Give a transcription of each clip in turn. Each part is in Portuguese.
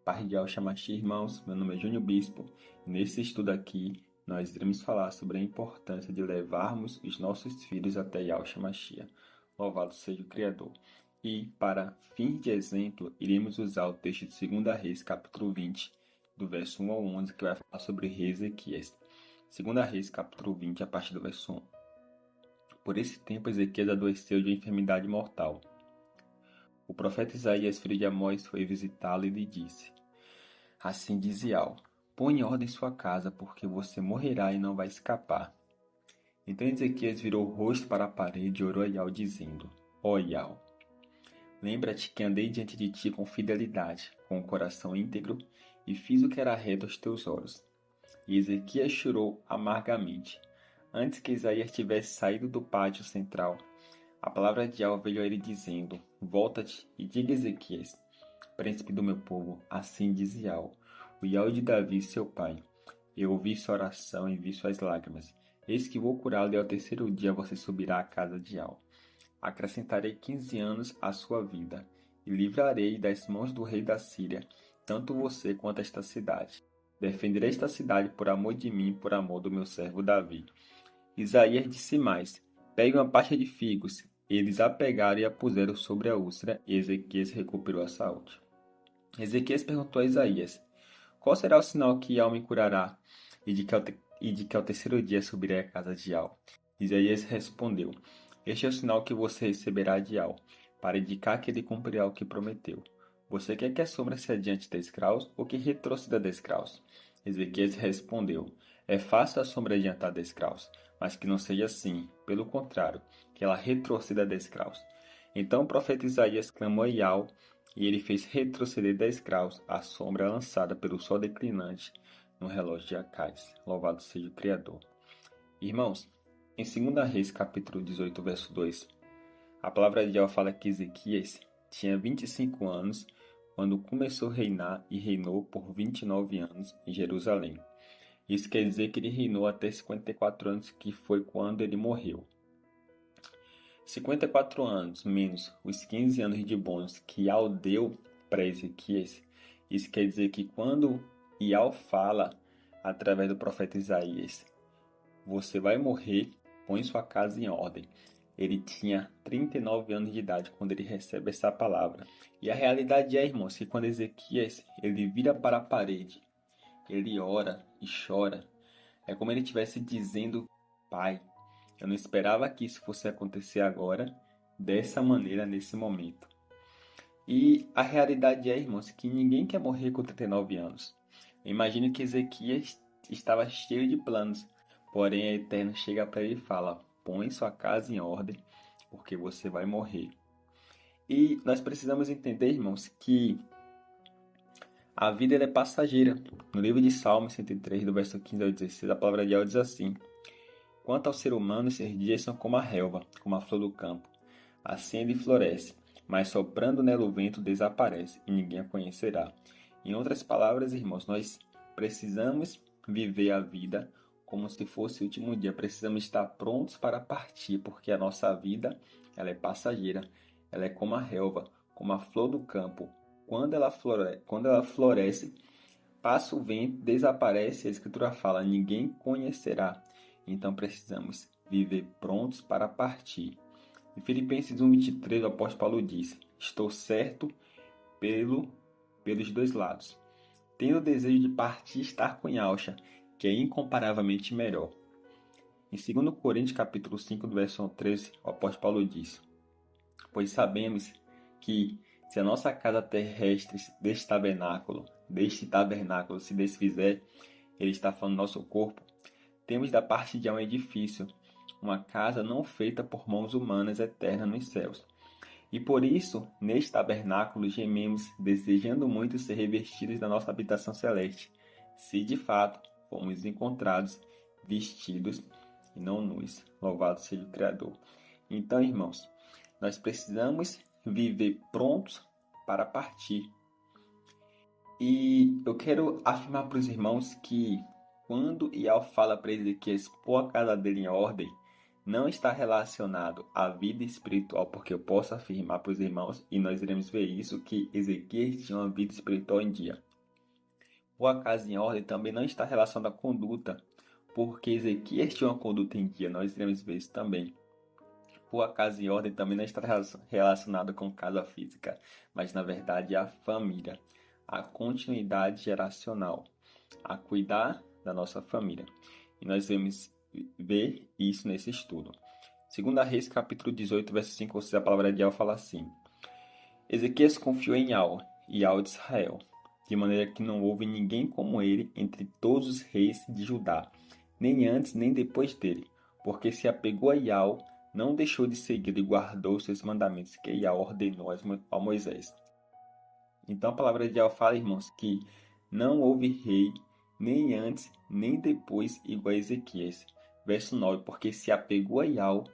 Paz de Alchamaxi, irmãos, meu nome é Júnior Bispo e nesse estudo aqui nós iremos falar sobre a importância de levarmos os nossos filhos até Yahshua Mashiach. Louvado seja o Criador. E para fins de exemplo, iremos usar o texto de 2 Reis, capítulo 20, do verso 1 ao 11, que vai falar sobre o rei Ezequias. 2 Reis, capítulo 20, a partir do verso 1. Por esse tempo Ezequias adoeceu de enfermidade mortal. O profeta Isaías, filho de Amós, foi visitá-lo e lhe disse: Assim diz Iau, põe em ordem sua casa, porque você morrerá e não vai escapar. Então Ezequias virou o rosto para a parede e orou a Iau, dizendo: Ó Iau, lembra-te que andei diante de ti com fidelidade, com o coração íntegro, e fiz o que era reto aos teus olhos. E Ezequias chorou amargamente. Antes que Isaías tivesse saído do pátio central, a palavra de Iau veio a ele dizendo: Volta-te e diga a Ezequias, príncipe do meu povo, assim diz Iau, o Iau de Davi, seu pai. Eu ouvi sua oração e vi suas lágrimas. Eis que vou curá-lo e ao terceiro dia você subirá à casa de Iau. Acrescentarei 15 anos à sua vida e livrarei das mãos do rei da Síria, tanto você quanto esta cidade. Defenderei esta cidade por amor de mim, por amor do meu servo Davi. Isaías disse mais: Pegue uma pasta de figos. Eles a pegaram e a puseram sobre a úlcera, e Ezequias recuperou a saúde. Ezequias perguntou a Isaías: Qual será o sinal que Iau me curará e de que ao terceiro dia subirei à casa de Iau? Isaías respondeu: Este é o sinal que você receberá de Iau, para indicar que ele cumprirá o que prometeu. Você quer que a sombra se adiante 10 graus ou que retroceda 10 graus? Ezequias respondeu: É fácil a sombra adiantar 10 graus, mas que não seja assim. Pelo contrário, que ela retroceda 10 graus. Então o profeta Isaías clamou a Iau, e ele fez retroceder 10 graus a sombra lançada pelo sol declinante no relógio de Acais. Louvado seja o Criador. Irmãos, em 2 Reis, capítulo 18, verso 2, a palavra de Deus fala que Ezequias tinha 25 anos quando começou a reinar e reinou por 29 anos em Jerusalém. Isso quer dizer que ele reinou até 54 anos, que foi quando ele morreu. 54 anos menos os 15 anos de bônus que Iau deu para Ezequias, isso quer dizer que quando Iau fala através do profeta Isaías, você vai morrer, põe sua casa em ordem. Ele tinha 39 anos de idade quando ele recebe essa palavra. E a realidade é, irmãos, que quando Ezequias ele vira para a parede, ele ora e chora, é como ele estivesse dizendo: Pai, eu não esperava que isso fosse acontecer agora, dessa maneira, nesse momento. E a realidade é, irmãos, que ninguém quer morrer com 39 anos. Eu imagino que Ezequias estava cheio de planos, porém a Eterno chega para ele e fala: Põe sua casa em ordem, porque você vai morrer. E nós precisamos entender, irmãos, que a vida é passageira. No livro de Salmos 103, do verso 15 ao 16, a palavra de Deus diz assim: Quanto ao ser humano, seus dias são como a relva, como a flor do campo. Assim ele floresce, mas soprando nela o vento desaparece, e ninguém a conhecerá. Em outras palavras, irmãos, nós precisamos viver a vida como se fosse o último dia. Precisamos estar prontos para partir, porque a nossa vida, ela é passageira. Ela é como a relva, como a flor do campo. Quando ela floresce, passa o vento, desaparece, a Escritura fala, ninguém conhecerá. Então precisamos viver prontos para partir. Em Filipenses 1:23, o apóstolo Paulo diz: Estou certo pelos dois lados. Tenho o desejo de partir e estar com Yahshua, que é incomparavelmente melhor. Em 2 Coríntios capítulo 5, do verso 13, o apóstolo Paulo diz: Pois sabemos que se a nossa casa terrestre deste tabernáculo se desfizer, ele está falando nosso corpo, temos da parte de um edifício, uma casa não feita por mãos humanas eterna nos céus. E por isso, neste tabernáculo gememos, desejando muito ser revestidos da nossa habitação celeste, se de fato fomos encontrados vestidos e não nus. Louvado seja o Criador. Então, irmãos, nós precisamos viver prontos para partir. E eu quero afirmar para os irmãos que quando Iau fala para Ezequias pôr a casa dele em ordem, não está relacionado à vida espiritual, porque eu posso afirmar para os irmãos, e nós iremos ver isso, que Ezequias tinha uma vida espiritual em dia. Pôr a casa em ordem também não está relacionado à conduta, porque Ezequias tinha uma conduta em dia, nós iremos ver isso também. Pôr a casa em ordem também não está relacionado com casa física, mas na verdade é a família, a continuidade geracional, a cuidar da nossa família. E nós vamos ver isso nesse estudo. 2 Reis, capítulo 18, verso 5 ou 6, a palavra de Yahweh fala assim: Ezequias confiou em Yahweh, Yahweh de Israel, de maneira que não houve ninguém como ele entre todos os reis de Judá, nem antes nem depois dele, porque se apegou a Yahweh, não deixou de segui-lo e guardou os seus mandamentos que Yahweh ordenou a Moisés. Então a palavra de Yahweh fala, irmãos, que não houve rei, nem antes, nem depois, igual a Ezequias. Verso 9, porque se apegou a Yahweh,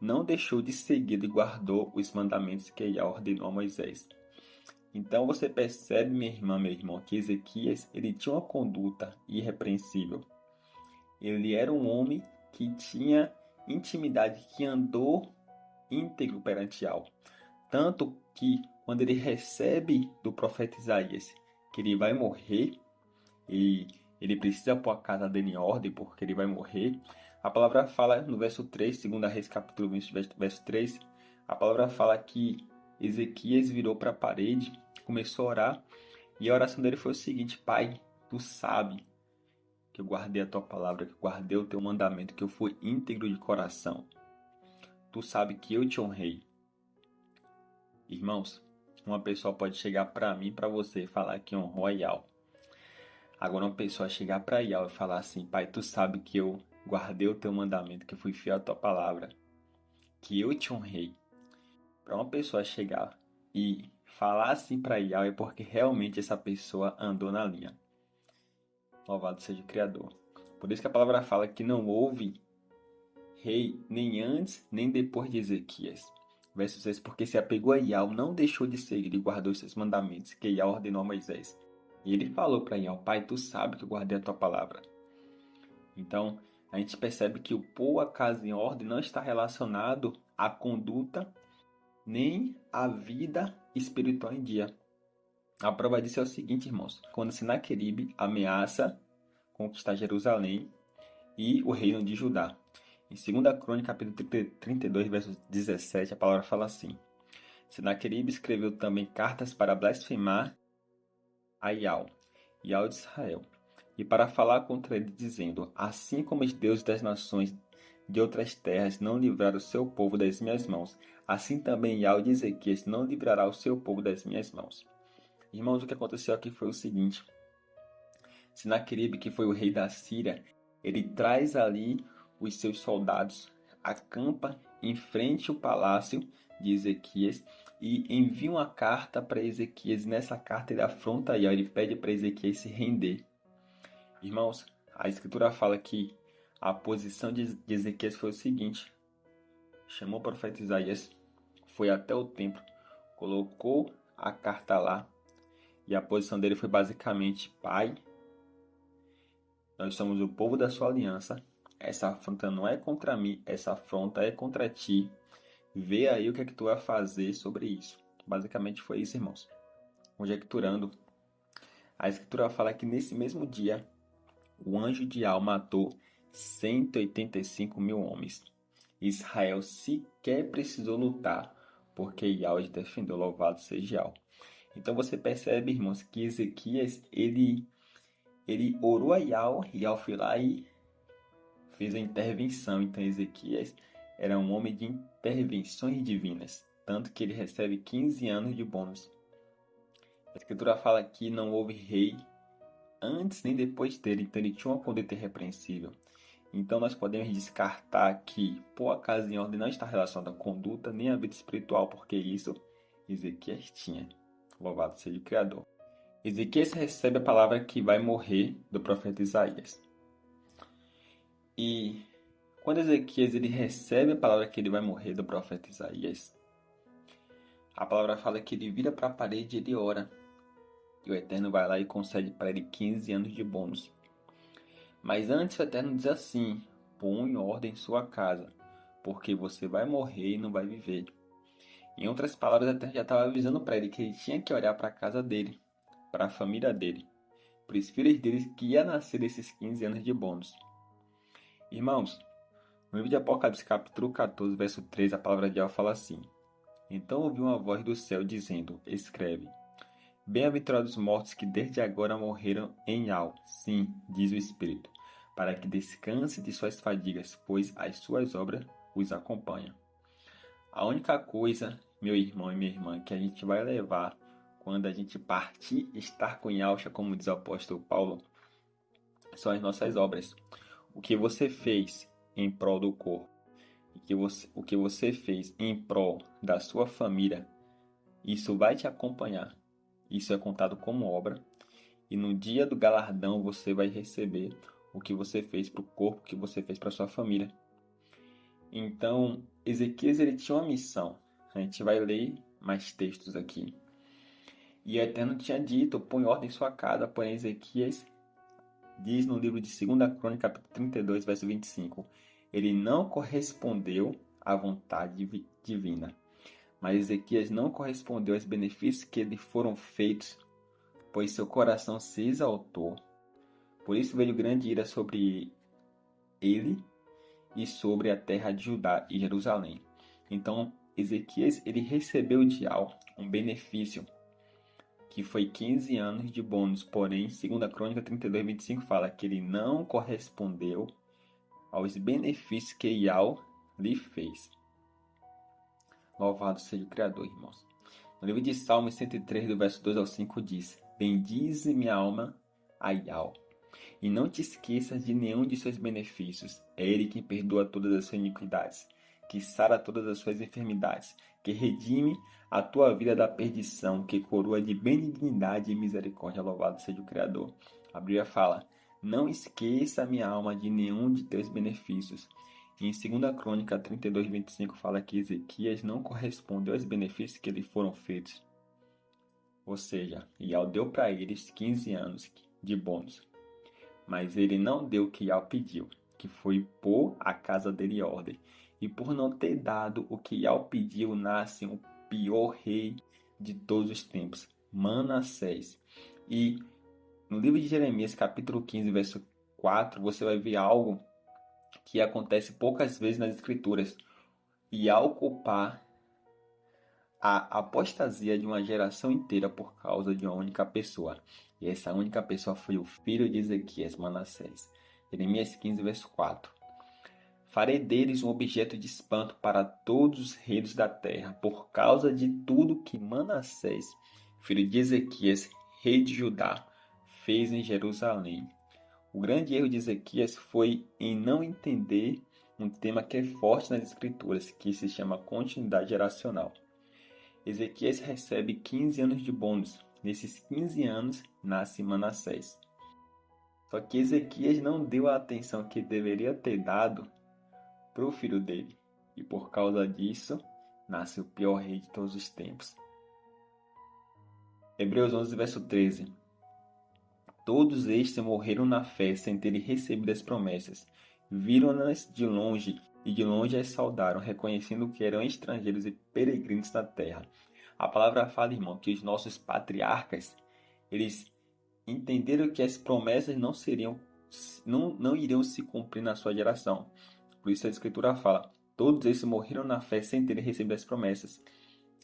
não deixou de segui-lo e guardou os mandamentos que Yahweh ordenou a Moisés. Então você percebe, minha irmã, meu irmão, que Ezequias ele tinha uma conduta irrepreensível. Ele era um homem que tinha intimidade, que andou íntegro perante Yahweh. Tanto que quando ele recebe do profeta Isaías que ele vai morrer e ele precisa pôr a casa dele em ordem porque ele vai morrer, a palavra fala no verso 3, 2 Reis capítulo 20, verso 3, a palavra fala que Ezequias virou para a parede, começou a orar, e a oração dele foi o seguinte: Pai, tu sabe que eu guardei a tua palavra, que eu guardei o teu mandamento, que eu fui íntegro de coração. Tu sabe que eu te honrei. Irmãos, uma pessoa pode chegar para mim, para você, e falar que honrou a Yahweh. Agora uma pessoa chegar para Yahweh e falar assim: Pai, tu sabe que eu guardei o teu mandamento, que eu fui fiel à tua palavra, que eu te honrei. Para uma pessoa chegar e falar assim para Yahweh é porque realmente essa pessoa andou na linha. Louvado seja o Criador. Por isso que a palavra fala que não houve rei nem antes nem depois de Ezequias. Verso 6, porque se apegou a Yahweh, não deixou de seguir e guardou os seus mandamentos, que Yahweh ordenou a Moisés. E ele falou para Yahweh: Pai, tu sabe que eu guardei a tua palavra. Então, a gente percebe que o pôr a casa em ordem não está relacionado à conduta nem à vida espiritual em dia. A prova disso é o seguinte, irmãos: quando Senaqueribe ameaça conquistar Jerusalém e o reino de Judá. Em 2 Crônica, capítulo 32, verso 17, a palavra fala assim: Senaqueribe escreveu também cartas para blasfemar a Yahweh de Israel, e para falar contra ele, dizendo: Assim como os deuses das nações de outras terras não livraram o seu povo das minhas mãos, assim também Yahweh de Ezequias não livrará o seu povo das minhas mãos. Irmãos, o que aconteceu aqui foi o seguinte: Senaqueribe, que foi o rei da Síria, ele traz ali os seus soldados, acampa em frente ao palácio de Ezequias e envia uma carta para Ezequias. Nessa carta ele afronta Yahweh, ele pede para Ezequias se render. Irmãos, a escritura fala que a posição de Ezequias foi o seguinte: chamou o profeta Isaías, foi até o templo, colocou a carta lá, e a posição dele foi basicamente: Pai, nós somos o povo da sua aliança. Essa afronta não é contra mim, essa afronta é contra ti. Vê aí o que é que tu vai fazer sobre isso. Basicamente foi isso, irmãos. Conjecturando, a escritura fala que nesse mesmo dia, o anjo de Al matou 185 mil homens. Israel sequer precisou lutar, porque Yahweh defendeu, louvado seja Yahweh. Então você percebe, irmãos, que Ezequias, ele orou a Yahweh, e Yahweh foi lá e fez a intervenção. Então Ezequias era um homem de intervenções divinas, tanto que ele recebe 15 anos de bônus. A escritura fala que não houve rei antes nem depois dele, então ele tinha uma conduta irrepreensível. Então nós podemos descartar que pôr a casa em ordem não está relacionado à conduta nem à vida espiritual, porque isso Ezequias tinha. Louvado seja o Criador. Ezequias recebe a palavra que vai morrer do profeta Isaías. E quando Ezequias ele recebe a palavra que ele vai morrer do profeta Isaías, a palavra fala que ele vira para a parede e ele ora. E o Eterno vai lá e concede para ele 15 anos de bônus. Mas antes o Eterno diz assim: põe em ordem sua casa, porque você vai morrer e não vai viver. Em outras palavras, o Eterno já estava avisando para ele que ele tinha que olhar para a casa dele, para a família dele. para os filhos deles que ia nascer desses 15 anos de bônus. Irmãos, no livro de Apocalipse, capítulo 14, verso 3, a palavra de Deus fala assim: Então ouvi uma voz do céu dizendo: Escreve, bem-aventurados os mortos que desde agora morreram em Al. Sim, diz o Espírito, para que descanse de suas fadigas, pois as suas obras os acompanham. A única coisa, meu irmão e minha irmã, que a gente vai levar quando a gente partir estar com Yahshua, como diz o apóstolo Paulo, são as nossas obras. O que você fez em prol do corpo, o que você fez em prol da sua família, isso vai te acompanhar. Isso é contado como obra. E no dia do galardão você vai receber o que você fez para o corpo, o que você fez para sua família. Então, Ezequias ele tinha uma missão. A gente vai ler mais textos aqui. E o Eterno tinha dito: põe em ordem sua casa. Porém, Ezequias diz no livro de 2 Crônica, capítulo 32, verso 25: ele não correspondeu à vontade divina. Mas Ezequias não correspondeu aos benefícios que lhe foram feitos, pois seu coração se exaltou. Por isso veio grande ira sobre ele e sobre a terra de Judá e Jerusalém. Então, Ezequias ele recebeu de Al um benefício, que foi 15 anos de bônus. Porém, 2 Crônica 32, 25 fala que ele não correspondeu aos benefícios que Yahweh lhe fez. Louvado seja o Criador, irmãos. No livro de Salmos 103, do verso 2 ao 5, diz: Bendize minha alma a Yahweh, e não te esqueças de nenhum de seus benefícios. É Ele quem perdoa todas as suas iniquidades, que sara todas as suas enfermidades, que redime a tua vida da perdição, que coroa de benignidade e misericórdia. Louvado seja o Criador. A Bíblia fala: não esqueça, minha alma, de nenhum de teus benefícios. E em 2 Crônica 32, 25 fala que Ezequias não correspondeu aos benefícios que lhe foram feitos. Ou seja, Yahweh deu para eles 15 anos de bônus. Mas ele não deu o que Yahweh pediu, que foi pôr a casa dele em ordem. E por não ter dado o que Yahweh pediu, nasce o pior rei de todos os tempos, Manassés. E no livro de Jeremias, capítulo 15, verso 4, você vai ver algo que acontece poucas vezes nas Escrituras. E ao culpar a apostasia de uma geração inteira por causa de uma única pessoa. E essa única pessoa foi o filho de Ezequias, Manassés. Jeremias 15, verso 4. Farei deles um objeto de espanto para todos os reinos da terra, por causa de tudo que Manassés, filho de Ezequias, rei de Judá, fez em Jerusalém. O grande erro de Ezequias foi em não entender um tema que é forte nas Escrituras, que se chama continuidade geracional. Ezequias recebe 15 anos de bônus. Nesses 15 anos, nasce Manassés. Só que Ezequias não deu a atenção que deveria ter dado para o filho dele. E por causa disso, nasce o pior rei de todos os tempos. Hebreus 11, verso 13. Todos estes morreram na fé sem terem recebido as promessas. Viram-nas de longe e de longe as saudaram, reconhecendo que eram estrangeiros e peregrinos na terra. A palavra fala, irmão, que os nossos patriarcas, eles entenderam que as promessas não iriam se cumprir na sua geração. Por isso a Escritura fala: todos esses morreram na fé sem terem recebido as promessas.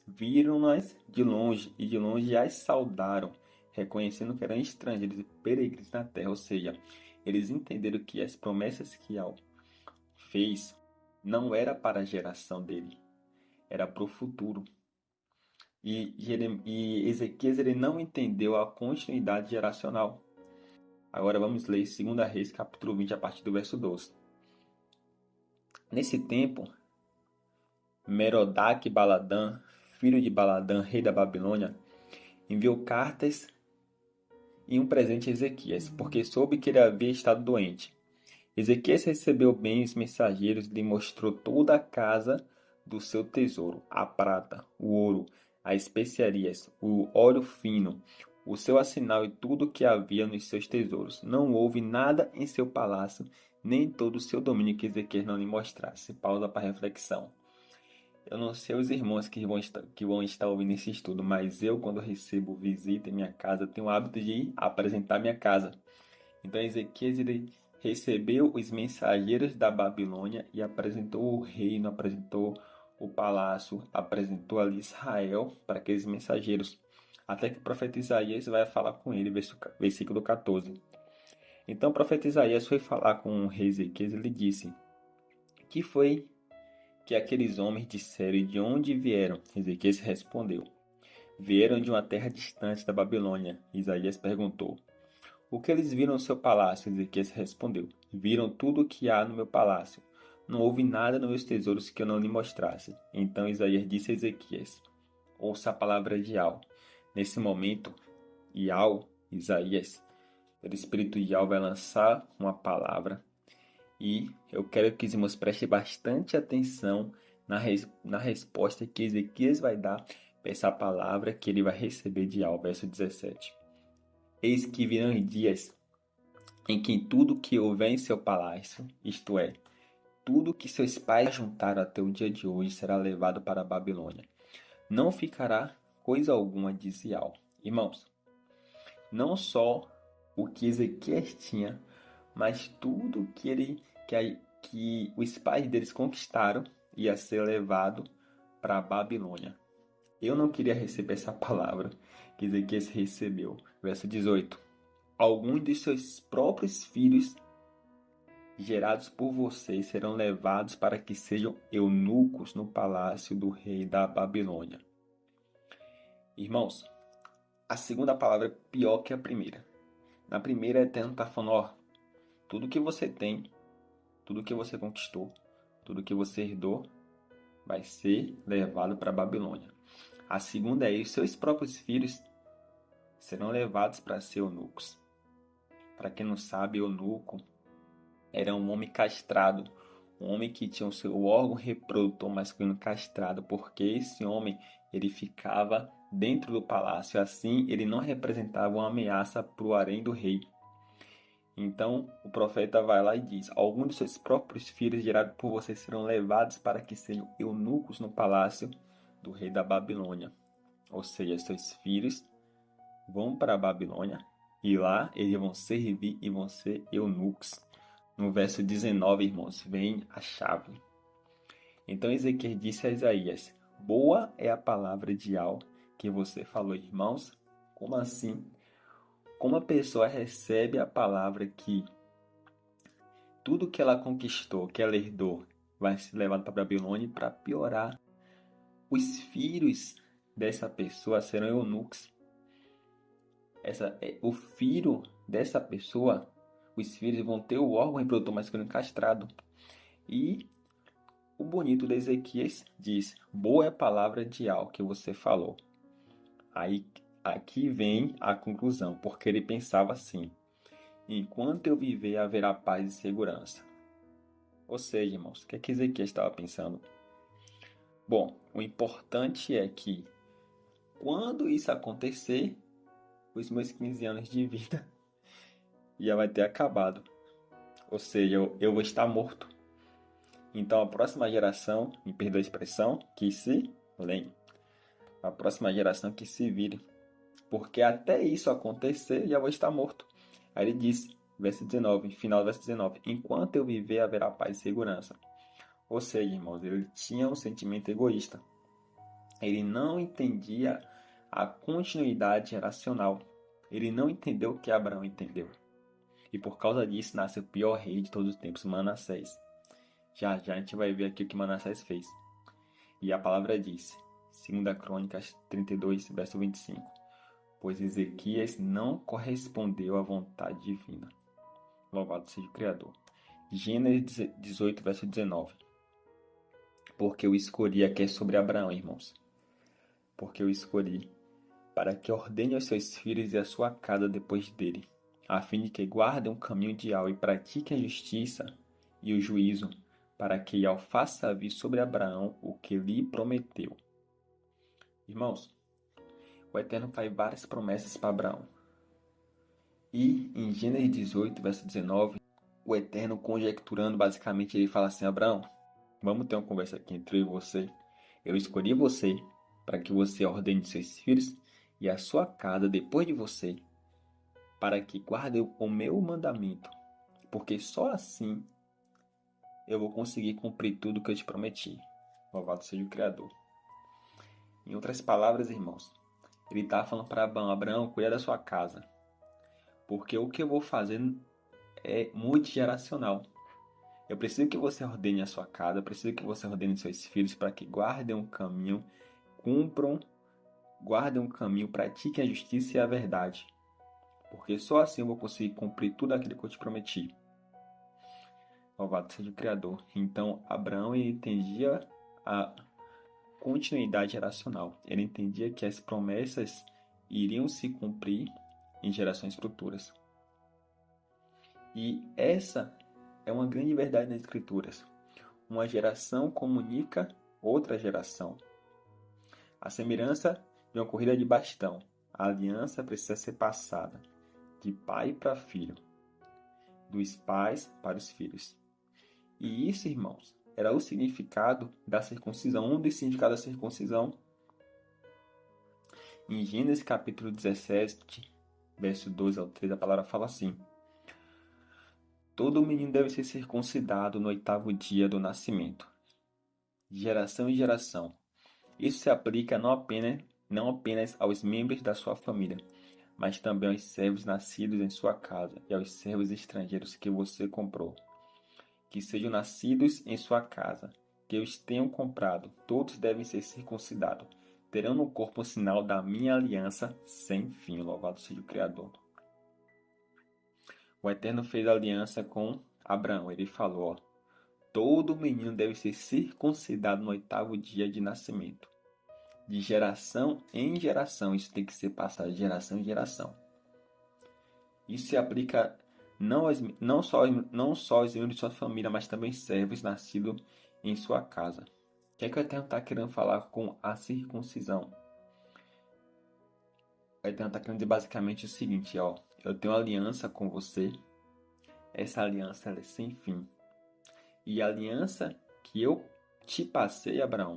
Viram-nas de longe e de longe as saudaram, reconhecendo que eram estrangeiros e peregrinos na terra. Ou seja, eles entenderam que as promessas que Yahweh fez não era para a geração dele, era para o futuro. E Ezequias ele não entendeu a continuidade geracional. Agora vamos ler 2 Reis, capítulo 20, a partir do verso 12. Nesse tempo, Merodach-Baladã, filho de Baladã, rei da Babilônia, enviou cartas e um presente a Ezequias, porque soube que ele havia estado doente. Ezequias recebeu bem os mensageiros e lhe mostrou toda a casa do seu tesouro, a prata, o ouro, as especiarias, o óleo fino, o seu assinal e tudo o que havia nos seus tesouros. Não houve nada em seu palácio, nem em todo o seu domínio que Ezequias não lhe mostrasse. Pausa para reflexão. Eu não sei os irmãos que vão estar ouvindo esse estudo, mas eu, quando recebo visita em minha casa, tenho o hábito de apresentar minha casa. Então Ezequias ele recebeu os mensageiros da Babilônia e apresentou o reino, apresentou o palácio, apresentou ali Israel para aqueles mensageiros. Até que o profeta Isaías vai falar com ele, versículo 14. Então o profeta Isaías foi falar com o rei Ezequias e lhe disse: Que foi que aqueles homens disseram e de onde vieram? Ezequias respondeu: Vieram de uma terra distante da Babilônia. Isaías perguntou: O que eles viram no seu palácio? Ezequias respondeu: Viram tudo o que há no meu palácio. Não houve nada nos meus tesouros que eu não lhe mostrasse. Então Isaías disse a Ezequias: Ouça a palavra de Yahweh. Nesse momento, Isaías, pelo Espírito de Yahweh, vai lançar uma palavra. E eu quero que os irmãos prestem bastante atenção na resposta que Ezequias vai dar para essa palavra que ele vai receber de Yahweh. Verso 17. Eis que virão dias em que tudo que houver em seu palácio, isto é, tudo que seus pais juntaram até o dia de hoje, será levado para a Babilônia. Não ficará coisa alguma, diz Yahweh. Irmãos, não só o que Ezequias tinha, mas tudo que os pais deles conquistaram ia ser levado para a Babilônia. Eu não queria receber essa palavra que Ezequias recebeu. Verso 18. Alguns de seus próprios filhos gerados por vocês serão levados para que sejam eunucos no palácio do rei da Babilônia. Irmãos, a segunda palavra é pior que a primeira. Na primeira, Eterno está falando, ó, tudo que você tem, tudo que você conquistou, tudo que você herdou, vai ser levado para a Babilônia. A segunda é, os seus próprios filhos serão levados para ser eunucos. Para quem não sabe, eunuco era um homem castrado, um homem que tinha o seu órgão reprodutor masculino castrado, porque esse homem ele ficava dentro do palácio, assim ele não representava uma ameaça para o harém do rei. Então o profeta vai lá e diz: alguns de seus próprios filhos gerados por você serão levados para que sejam eunucos no palácio do rei da Babilônia. Ou seja, seus filhos vão para a Babilônia e lá eles vão servir e vão ser eunucos. No verso 19, irmãos, vem a chave. Então Ezequiel disse a Isaías: Boa é a palavra de Yahweh que você falou, irmãos. Como assim? Como a pessoa recebe a palavra que tudo que ela conquistou, que ela herdou, vai ser levado para a Babilônia, e para piorar, os filhos dessa pessoa serão eunucos. O filho dessa pessoa, os filhos vão ter o órgão reprodutor masculino castrado. E o bonito de Ezequias diz: Boa é a palavra de Yahweh que você falou. Aí aqui vem a conclusão, porque ele pensava assim: enquanto eu viver, haverá paz e segurança. Ou seja, irmãos, o que é que Ezequias estava pensando? Bom, o importante é que quando isso acontecer, os meus 15 anos de vida já vai ter acabado. Ou seja, eu vou estar morto. Então a próxima geração, me perdoa a expressão, que se lembre. A próxima geração que se vire. Porque até isso acontecer, já vou estar morto. Aí ele disse, verso 19, final do verso 19: Enquanto eu viver, haverá paz e segurança. Ou seja, irmãos, ele tinha um sentimento egoísta. Ele não entendia a continuidade geracional. Ele não entendeu o que Abraão entendeu. E por causa disso nasce o pior rei de todos os tempos, Manassés. Já a gente vai ver aqui o que Manassés fez. E a palavra diz, 2 Crônicas 32, verso 25: Pois Ezequias não correspondeu à vontade divina. Louvado seja o Criador. Gênesis 18, verso 19: Porque eu escolhi, aqui é sobre Abraão, irmãos. Porque eu escolhi, para que ordene aos seus filhos e à sua casa depois dele, a fim de que guardem o caminho de Yahweh e pratiquem a justiça e o juízo, para que Yahweh faça vir sobre Abraão o que lhe prometeu. Irmãos, o Eterno faz várias promessas para Abraão. E em Gênesis 18, verso 19, o Eterno conjecturando, basicamente, ele fala assim: Abraão, vamos ter uma conversa aqui entre eu e você. Eu escolhi você para que você ordene seus filhos e a sua casa depois de você, para que guardem o meu mandamento, porque só assim eu vou conseguir cumprir tudo que eu te prometi. Louvado seja o Criador. Em outras palavras, irmãos, ele está falando para Abraão: Abraão, cuida da sua casa, porque o que eu vou fazer é multigeracional. Eu preciso que você ordene a sua casa, eu preciso que você ordene seus filhos para que guardem um caminho, guardem um caminho, pratiquem a justiça e a verdade. Porque só assim eu vou conseguir cumprir tudo aquilo que eu te prometi. Louvado seja o Criador. Então, Abraão entendia a continuidade geracional. Ele entendia que as promessas iriam se cumprir em gerações futuras. E essa é uma grande verdade nas Escrituras. Uma geração comunica outra geração. A semelhança de uma corrida de bastão, a aliança precisa ser passada de pai para filho, dos pais para os filhos. E isso, irmãos, era o significado da circuncisão, um dos significados da circuncisão. Em Gênesis capítulo 17, verso 2 ao 3, a palavra fala assim: todo menino deve ser circuncidado no 8º dia do nascimento, de geração em geração. Isso se aplica não apenas aos membros da sua família, mas também aos servos nascidos em sua casa e aos servos estrangeiros que você comprou, que sejam nascidos em sua casa, que os tenham comprado, todos devem ser circuncidados. Terão no corpo o sinal da minha aliança sem fim. Louvado seja o Criador. O Eterno fez aliança com Abraão. Ele falou: todo menino deve ser circuncidado no 8º dia de nascimento. De geração em geração. Isso tem que ser passado de geração em geração. Isso se aplica não só aos membros de sua família, mas também servos nascidos em sua casa. O que é que o Eterno está querendo falar com a circuncisão? O Eterno está querendo dizer basicamente o seguinte: eu tenho aliança com você, essa aliança é sem fim. E a aliança que eu te passei, Abraão,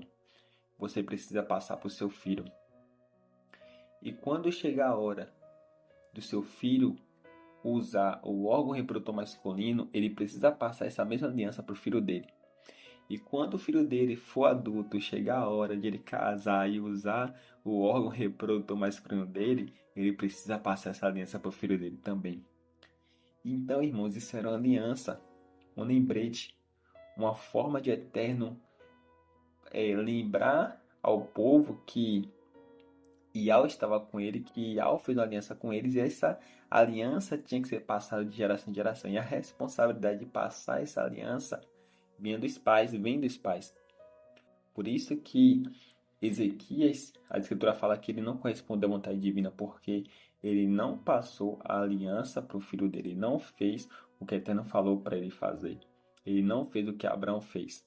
você precisa passar para o seu filho. E quando chegar a hora do seu filho usar o órgão reprodutor masculino, ele precisa passar essa mesma aliança para o filho dele. E quando o filho dele for adulto, chegar a hora de ele casar e usar o órgão reprodutor masculino dele, ele precisa passar essa aliança para o filho dele também. Então, irmãos, isso era uma aliança, um lembrete, uma forma de Eterno lembrar ao povo que Yahweh estava com ele, que Yahweh fez uma aliança com eles, e essa aliança tinha que ser passada de geração em geração. E a responsabilidade de passar essa aliança vem dos pais. Por isso que Ezequias, a Escritura fala que ele não correspondeu à vontade divina, porque ele não passou a aliança para o filho dele, ele não fez o que o Eterno falou para ele fazer. Ele não fez o que Abraão fez.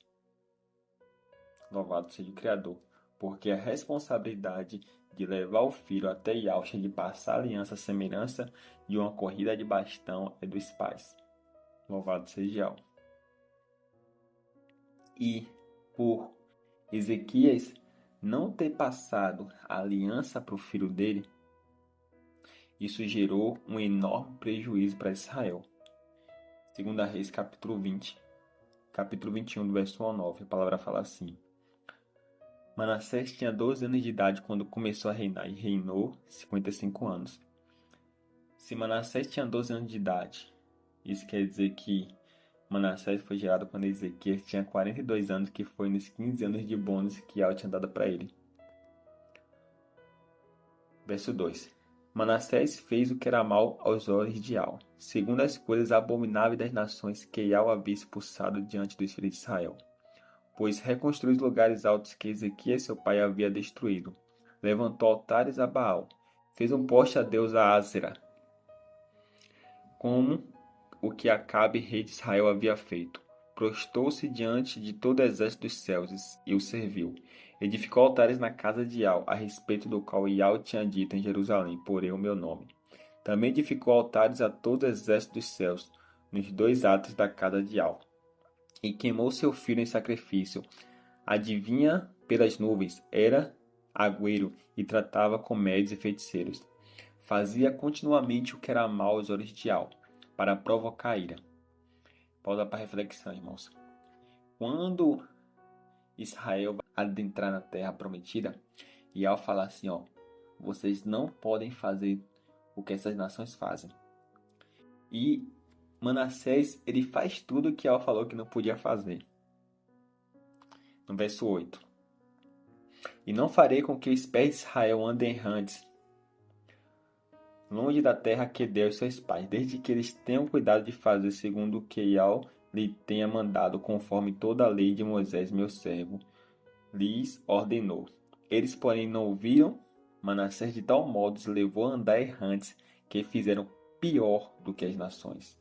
Louvado seja o Criador, porque a responsabilidade de levar o filho até Yahshua, de passar a aliança, a semelhança de uma corrida de bastão, é dos pais. Louvado seja Yahweh. E por Ezequias não ter passado a aliança para o filho dele, isso gerou um enorme prejuízo para Israel. 2 Reis, capítulo 20, capítulo 21, do verso 1 ao 9, a palavra fala assim: Manassés tinha 12 anos de idade quando começou a reinar e reinou 55 anos. Se Manassés tinha 12 anos de idade, isso quer dizer que Manassés foi gerado quando Ezequias tinha 42 anos, que foi nos 15 anos de bônus que Yahweh tinha dado para ele. Verso 2. Manassés fez o que era mal aos olhos de Yahweh, segundo as coisas abomináveis das nações que Yahweh havia expulsado diante dos filhos de Israel. Pois reconstruiu os lugares altos que Ezequias seu pai havia destruído. Levantou altares a Baal. Fez um poste a Deus a Ázera, como o que Acabe, rei de Israel, havia feito. Prostou-se diante de todo o exército dos céus e o serviu. Edificou altares na casa de Yahweh, a respeito do qual Yahweh tinha dito em Jerusalém: porei o meu nome. Também edificou altares a todo o exército dos céus, nos 2 atos da casa de Yahweh. E queimou seu filho em sacrifício. Adivinha pelas nuvens, era agüeiro e tratava com médios e feiticeiros. Fazia continuamente o que era mal aos olhos de Al, para provocar a ira. Pausa para reflexão, irmãos. Quando Israel vai adentrar na terra prometida, e Al fala assim, ó, vocês não podem fazer o que essas nações fazem. E Manassés, ele faz tudo o que Al falou que não podia fazer. No verso 8. E não farei com que os pés de Israel andem errantes, longe da terra que deu aos seus pais, desde que eles tenham cuidado de fazer segundo o que Yahweh lhe tenha mandado, conforme toda a lei de Moisés, meu servo, lhes ordenou. Eles, porém, não ouviram. Manassés de tal modo os levou a andar errantes, que fizeram pior do que as nações.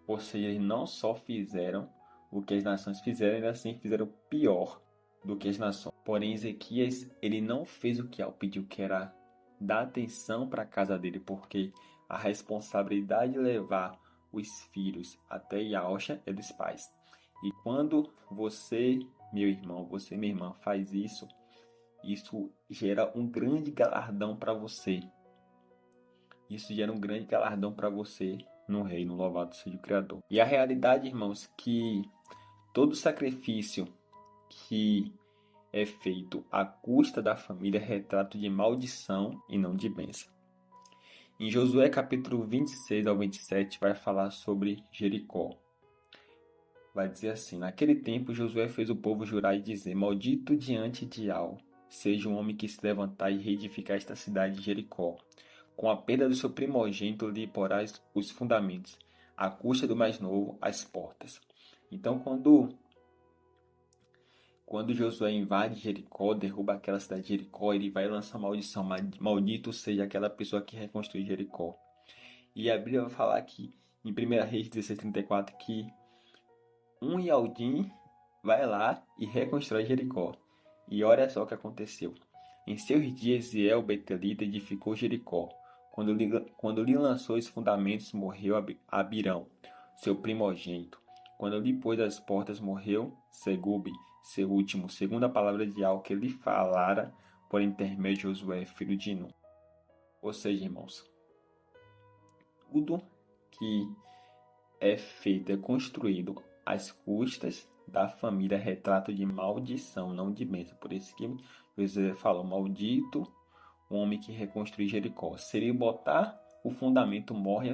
Ou seja, eles não só fizeram o que as nações fizeram, ainda assim fizeram pior do que as nações. Porém, Ezequias, ele não fez o que Yahweh pediu, que era dar atenção para a casa dele, porque a responsabilidade de levar os filhos até Yahusha é dos pais. E quando você, meu irmão, você, minha irmã, faz isso, isso gera um grande galardão para você. Isso gera um grande galardão para você no reino, louvado seja o Criador. E a realidade, irmãos, que todo sacrifício que é feito à custa da família é retrato de maldição e não de bênção. Em Josué capítulo 26 ao 27 vai falar sobre Jericó. Vai dizer assim, naquele tempo Josué fez o povo jurar e dizer, maldito diante de Al, seja um homem que se levantar e reedificar esta cidade de Jericó. Com a perda do seu primogênito lhe porás os fundamentos, à custa do mais novo, as portas. Então quando Josué invade Jericó, derruba aquela cidade de Jericó, ele vai lançar maldição. Maldito seja aquela pessoa que reconstruiu Jericó. E a Bíblia vai falar aqui, em 1 Reis 16:34, que um Yaldim vai lá e reconstrói Jericó. E olha só o que aconteceu. Em seus dias, Ziel Betelita edificou Jericó. Quando lhe lançou os fundamentos, morreu Abirão, seu primogênito. Quando lhe pôs as portas, morreu Segube, seu último, segundo a palavra de Al que lhe falara por intermédio de Josué, filho de Nun. Ou seja, irmãos, tudo que é feito, é construído às custas da família, é retrato de maldição, não de bênção. Por isso que Josué falou, maldito o homem que reconstrui Jericó. Se ele botar o fundamento, morre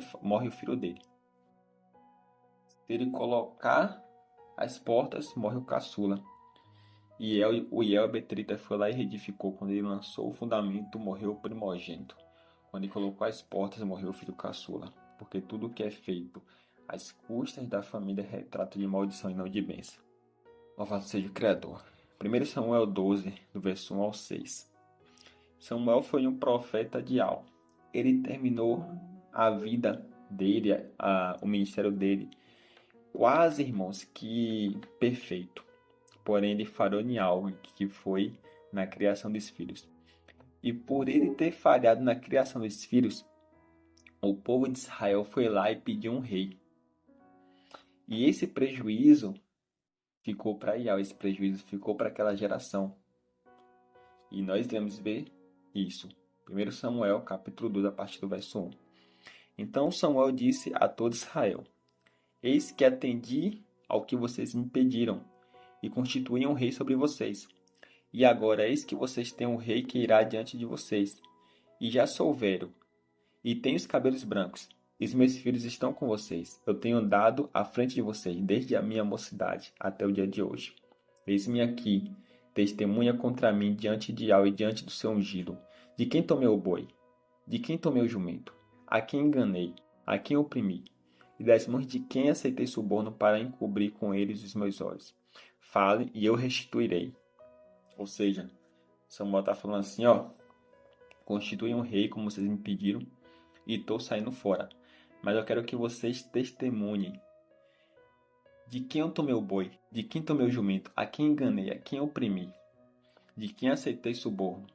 o filho dele. Se ele colocar as portas, morre o caçula. E o Iel Betrita foi lá e reedificou. Quando ele lançou o fundamento, morreu o primogênito. Quando ele colocou as portas, morreu o filho caçula. Porque tudo que é feito às custas da família é retrato de maldição e não de bênção. Louvado seja o Criador. 1 Samuel 12, do verso 1 ao 6. Samuel foi um profeta de Al. Ele terminou a vida dele, o ministério dele, quase, irmãos, que perfeito. Porém, ele falhou em algo que foi na criação dos filhos. E por ele ter falhado na criação dos filhos, o povo de Israel foi lá e pediu um rei. E esse prejuízo ficou para Ial, esse prejuízo ficou para aquela geração. E nós devemos ver isso. 1 Samuel, capítulo 2, a partir do verso 1. Então Samuel disse a todo Israel, eis que atendi ao que vocês me pediram, e constituí um rei sobre vocês. E agora eis que vocês têm um rei que irá diante de vocês. E já sou velho, e tenho os cabelos brancos, e os meus filhos estão com vocês. Eu tenho andado à frente de vocês, desde a minha mocidade até o dia de hoje. Eis-me aqui, testemunha contra mim diante de Al e diante do seu ungido. De quem tomei o boi? De quem tomei o jumento? A quem enganei? A quem oprimi? E das mãos de quem aceitei suborno para encobrir com eles os meus olhos? Fale e eu restituirei. Ou seja, Samuel está falando assim, ó, constitui um rei como vocês me pediram e estou saindo fora. Mas eu quero que vocês testemunhem de quem eu tomei o boi, de quem tomei o jumento, a quem enganei, a quem oprimi, de quem aceitei suborno.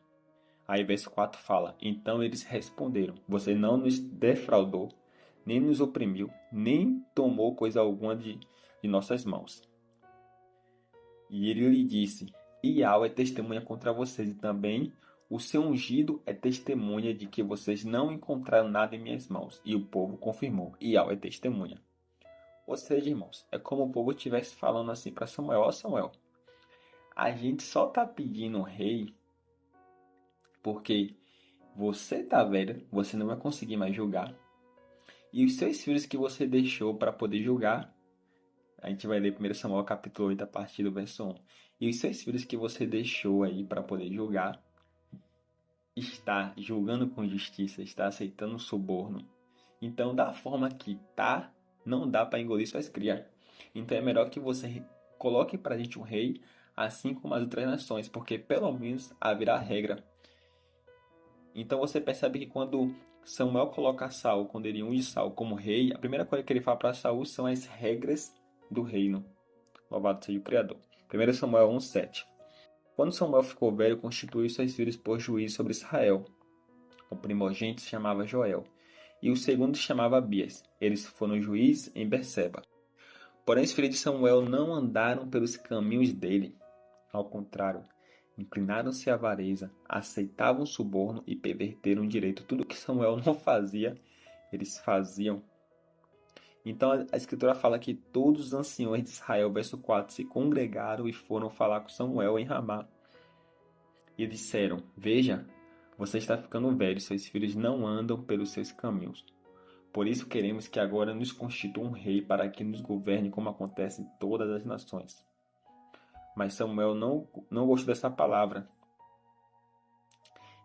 Aí verso 4 fala, então eles responderam, você não nos defraudou, nem nos oprimiu, nem tomou coisa alguma de nossas mãos. E ele lhe disse, E Iau é testemunha contra vocês, e também o seu ungido é testemunha de que vocês não encontraram nada em minhas mãos. E o povo confirmou. Iau é testemunha. Ou seja, irmãos, é como o povo estivesse falando assim para Samuel: ó Samuel, a gente só tá pedindo um rei porque você tá velho, você não vai conseguir mais julgar. E os seus filhos que você deixou para poder julgar, a gente vai ler 1 Samuel capítulo 8 a partir do verso 1. E os seus filhos que você deixou aí para poder julgar, está julgando com justiça, está aceitando suborno. Então, da forma que tá, não dá para engolir suas crias. Então é melhor que você coloque para a gente um rei, assim como as outras nações, porque pelo menos haverá regra. Então você percebe que quando Samuel coloca Saul, quando ele unge Saul como rei, a primeira coisa que ele fala para Saul são as regras do reino. Louvado seja o Criador. 1 Samuel 1,7. Quando Samuel ficou velho, constituiu seus filhos por juiz sobre Israel. O primogênito se chamava Joel, e o segundo se chamava Abias. Eles foram juízes em Berseba. Porém, os filhos de Samuel não andaram pelos caminhos dele. Ao contrário, inclinaram-se à avareza, aceitavam suborno e perverteram o direito. Tudo que Samuel não fazia, eles faziam. Então a escritura fala que todos os anciões de Israel, verso 4, se congregaram e foram falar com Samuel em Ramá. E disseram: Veja, você está ficando velho, seus filhos não andam pelos seus caminhos. Por isso queremos que agora nos constitua um rei para que nos governe como acontece em todas as nações. Mas Samuel não gostou dessa palavra.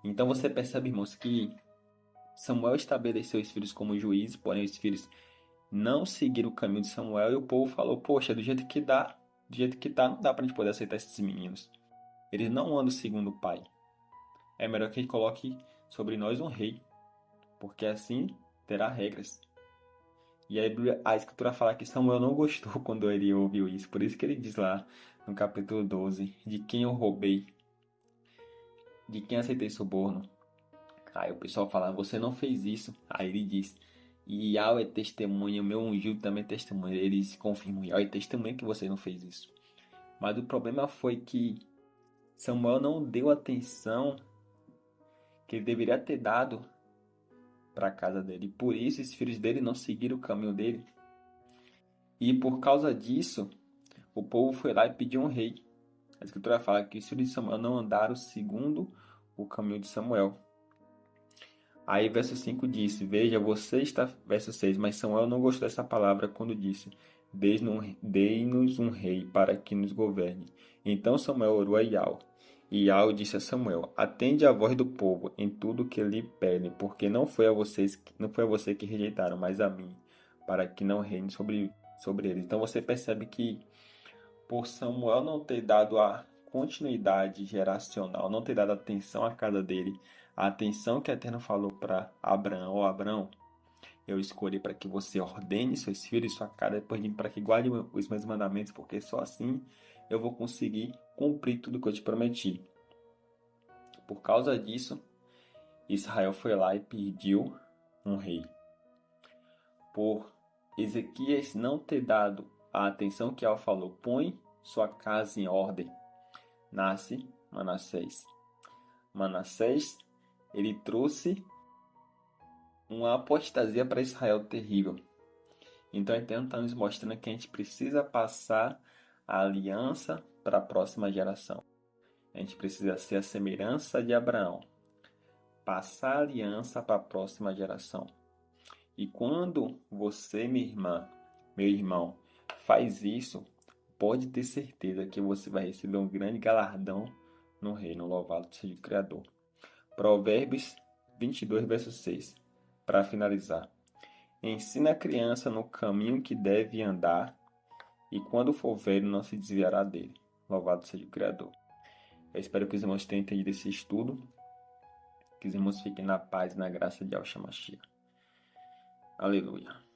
Então você percebe, irmãos, que Samuel estabeleceu os filhos como juízes, porém os filhos não seguiram o caminho de Samuel e o povo falou: Poxa, do jeito que tá, não dá para a gente poder aceitar esses meninos. Eles não andam segundo o pai. É melhor que ele coloque sobre nós um rei, porque assim terá regras. E a escritura fala que Samuel não gostou quando ele ouviu isso. Por isso que ele diz lá no capítulo 12: De quem eu roubei, de quem aceitei suborno. Aí o pessoal fala: Você não fez isso. Aí ele diz: Iau é testemunha, o meu ungido também é testemunha. Eles confirmam: Iau é testemunha que você não fez isso. Mas o problema foi que Samuel não deu atenção que ele deveria ter dado para a casa dele. Por isso, os filhos dele não seguiram o caminho dele. E por causa disso, o povo foi lá e pediu um rei. A escritura fala que os filhos de Samuel não andaram segundo o caminho de Samuel. Aí verso 5 disse: Veja, você está. Verso 6. Mas Samuel não gostou dessa palavra quando disse: Dei-nos um rei para que nos governe. Então Samuel orou a Iau. E Iau disse a Samuel: Atende à voz do povo em tudo que lhe pedem, porque não foi a você que rejeitaram, mas a mim, para que não reine sobre eles. Então você percebe que por Samuel não ter dado a continuidade geracional, não ter dado atenção à casa dele, a atenção que a Eterno falou para Abraão: ó Abraão, eu escolhi para que você ordene seus filhos e sua casa, depois de para que guarde os meus mandamentos, porque só assim eu vou conseguir cumprir tudo que eu te prometi. Por causa disso, Israel foi lá e pediu um rei. Por Ezequias não ter dado a atenção que ela falou: põe sua casa em ordem, nasce Manassés. Manassés, ele trouxe uma apostasia para Israel terrível. Então, está nos mostrando que a gente precisa passar a aliança para a próxima geração. A gente precisa ser a semelhança de Abraão. Passar a aliança para a próxima geração. E quando você, minha irmã, meu irmão, faz isso, pode ter certeza que você vai receber um grande galardão no reino. Louvado seja o Criador. Provérbios 22, verso 6. Para finalizar. Ensina a criança no caminho que deve andar, e quando for velho não se desviará dele. Louvado seja o Criador. Eu espero que os irmãos tenham entendido esse estudo. Que os irmãos fiquem na paz e na graça de Yahshua Mashiach. Aleluia.